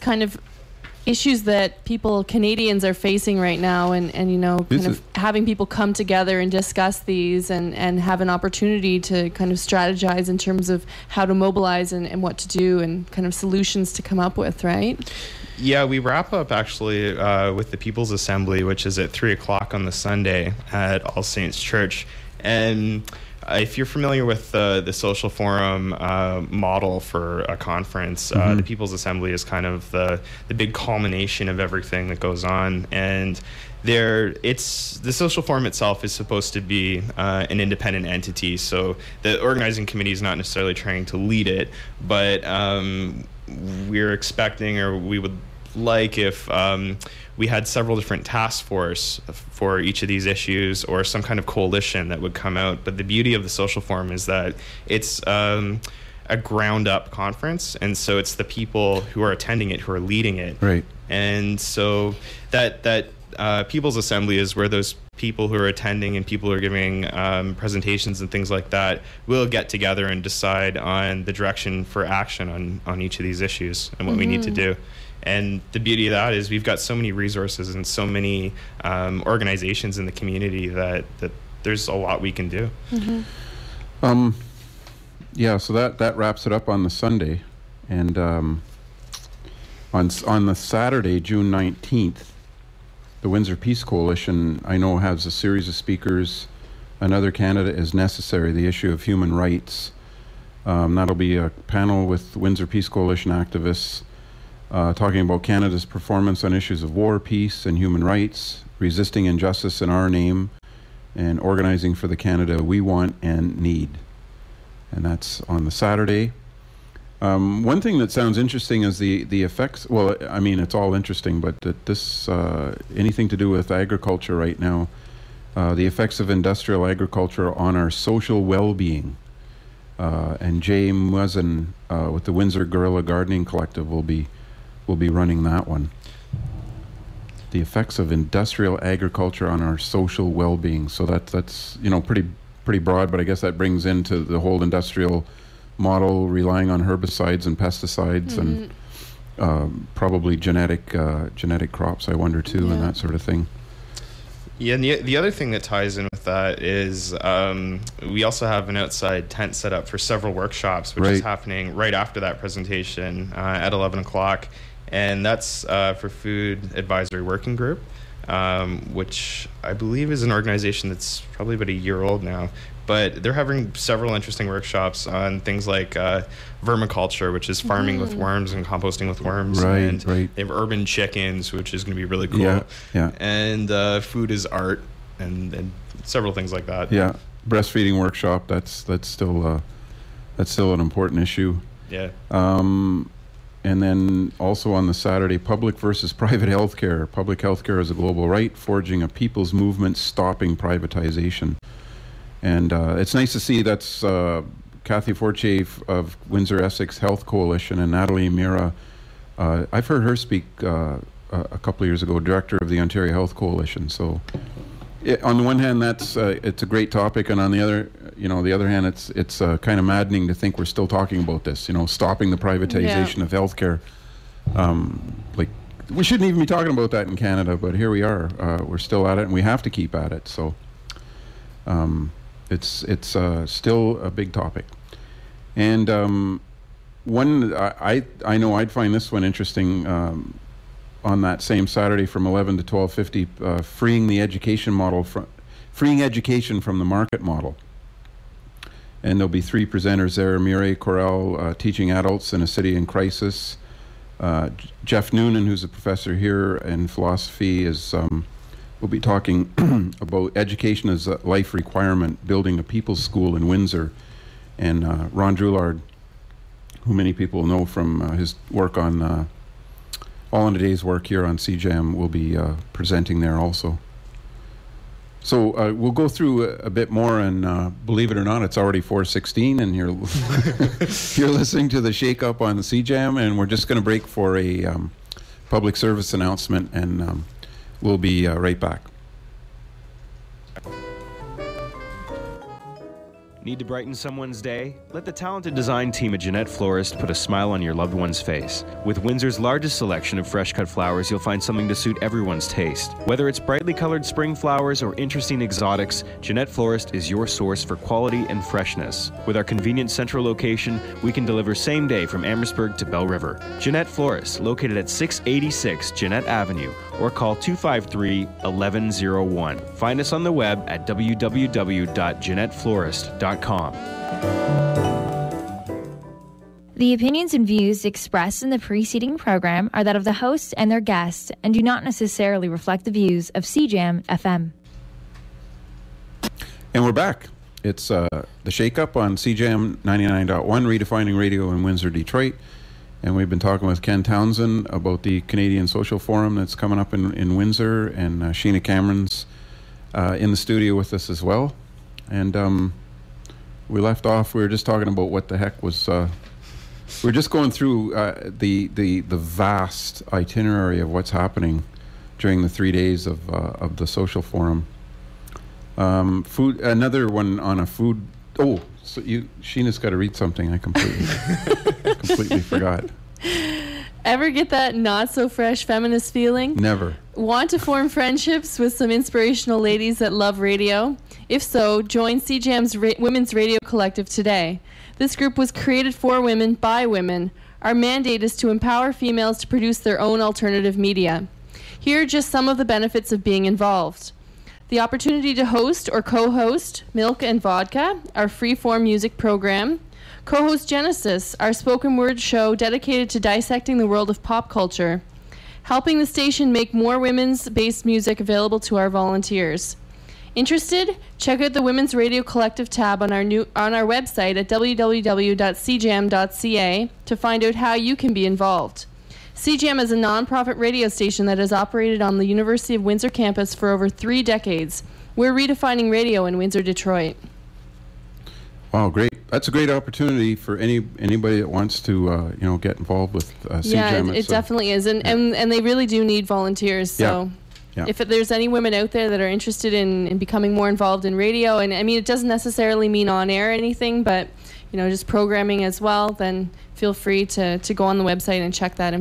kind of issues that Canadians are facing right now, and you know, kind of having people come together and discuss these and have an opportunity to kind of strategize in terms of how to mobilize and what to do and kind of solutions to come up with, right? Yeah, we wrap up actually with the People's Assembly, which is at 3 o'clock on the Sunday at All Saints Church. And if you're familiar with the social forum model for a conference, the People's Assembly is kind of the big culmination of everything that goes on. And the social forum itself is supposed to be an independent entity. So the organizing committee is not necessarily trying to lead it, but we're expecting, or we would like if we had several different task force for each of these issues, or some kind of coalition that would come out. But the beauty of the social forum is that it's a ground up conference, and so it's the people who are attending it who are leading it. Right. And so that People's Assembly is where those people who are attending and people who are giving presentations and things like that will get together and decide on the direction for action on each of these issues and what we need to do. And the beauty of that is we've got so many resources and so many organizations in the community that there's a lot we can do. Yeah, so that wraps it up on the Sunday. And on the Saturday, June 19th, the Windsor Peace Coalition, I know, has a series of speakers. Another Canada is Necessary, the issue of human rights. That'll be a panel with Windsor Peace Coalition activists talking about Canada's performance on issues of war, peace, and human rights, resisting injustice in our name, and organizing for the Canada we want and need. And that's on the Saturday. One thing that sounds interesting is the effects. Well, I mean, it's all interesting, but this anything to do with agriculture right now, the effects of industrial agriculture on our social well-being. And Jay Muezzin with the Windsor Guerrilla Gardening Collective will be running that one. The effects of industrial agriculture on our social well-being. So that's you know, pretty broad, but I guess that brings into the whole industrial model, relying on herbicides and pesticides and probably genetic crops, I wonder too, and that sort of thing. Yeah, and the other thing that ties in with that is we also have an outside tent set up for several workshops, which is happening right after that presentation at 11 o'clock. And that's for Food Advisory Working Group, which I believe is an organization that's probably about a year old now. But they're having several interesting workshops on things like vermiculture, which is farming with worms and composting with worms. And they have urban chickens, which is going to be really cool. And food is art, and several things like that. Yeah, breastfeeding workshop. That's still an important issue. Yeah. And then also on the Saturday, public versus private healthcare. Public healthcare is a global right, forging a people's movement, stopping privatization. And it's nice to see that's Kathy Fortier of Windsor Essex Health Coalition and Natalie Mira. I've heard her speak a couple of years ago, director of the Ontario Health Coalition. So on the one hand, it's a great topic, and on the other hand, it's kind of maddening to think we're still talking about this. You know, stopping the privatization of healthcare. Like, we shouldn't even be talking about that in Canada, but here we are. We're still at it, and we have to keep at it. So. It's still a big topic. And one, I know I'd find this one interesting on that same Saturday from 11 to 12:50, freeing education from the market model. And there'll be three presenters there: Mireille Correll, teaching adults in a city in crisis. Jeff Noonan, who's a professor here in philosophy, we'll be talking about education as a life requirement, building a people's school in Windsor. And Ron Droulard, who many people know from his work on All in a Day's work here on CJAM, will be presenting there also. So we'll go through a bit more, and believe it or not, it's already 4:16, and you're listening to the Shake Up on the CJAM, and we're just going to break for a public service announcement, and we'll be right back. Need to brighten someone's day? Let the talented design team at Jeanette Florist put a smile on your loved one's face. With Windsor's largest selection of fresh cut flowers, you'll find something to suit everyone's taste. Whether it's brightly colored spring flowers or interesting exotics, Jeanette Florist is your source for quality and freshness. With our convenient central location, we can deliver same day from Amherstburg to Belle River. Jeanette Florist, located at 686 Jeanette Avenue, or call 253-1101. Find us on the web at www.jeanetteflorist.com. The opinions and views expressed in the preceding program are that of the hosts and their guests and do not necessarily reflect the views of CJAM FM. And we're back. It's the Shake-Up on CJAM 99.1, redefining radio in Windsor, Detroit. And we've been talking with Ken Townsend about the Canadian Social Forum that's coming up in Windsor, and Sheena Cameron's in the studio with us as well. And we left off, we were just talking about what the heck was... we're just going through the vast itinerary of what's happening during the 3 days of the Social Forum. Food, another one on a food... Oh, so Sheena's got to read something. I completely forgot. Ever get that not-so-fresh feminist feeling? Never. Want to form friendships with some inspirational ladies that love radio? If so, join CJAM's Women's Radio Collective today. This group was created for women by women. Our mandate is to empower females to produce their own alternative media. Here are just some of the benefits of being involved. The opportunity to host or co-host Milk and Vodka, our free-form music program. Co-host Genesis, our spoken word show dedicated to dissecting the world of pop culture. Helping the station make more women's-based music available to our volunteers. Interested? Check out the Women's Radio Collective tab on our website at www.cjam.ca to find out how you can be involved. CJAM is a non-profit radio station that has operated on the University of Windsor campus for over 3 decades. We're redefining radio in Windsor, Detroit. Wow, great! That's a great opportunity for anybody that wants to get involved with CJAM. Yeah, it definitely is, and they really do need volunteers. So. Yeah. If there's any women out there that are interested in becoming more involved in radio, and I mean, it doesn't necessarily mean on air or anything, but just programming as well, then feel free to go on the website and check that information.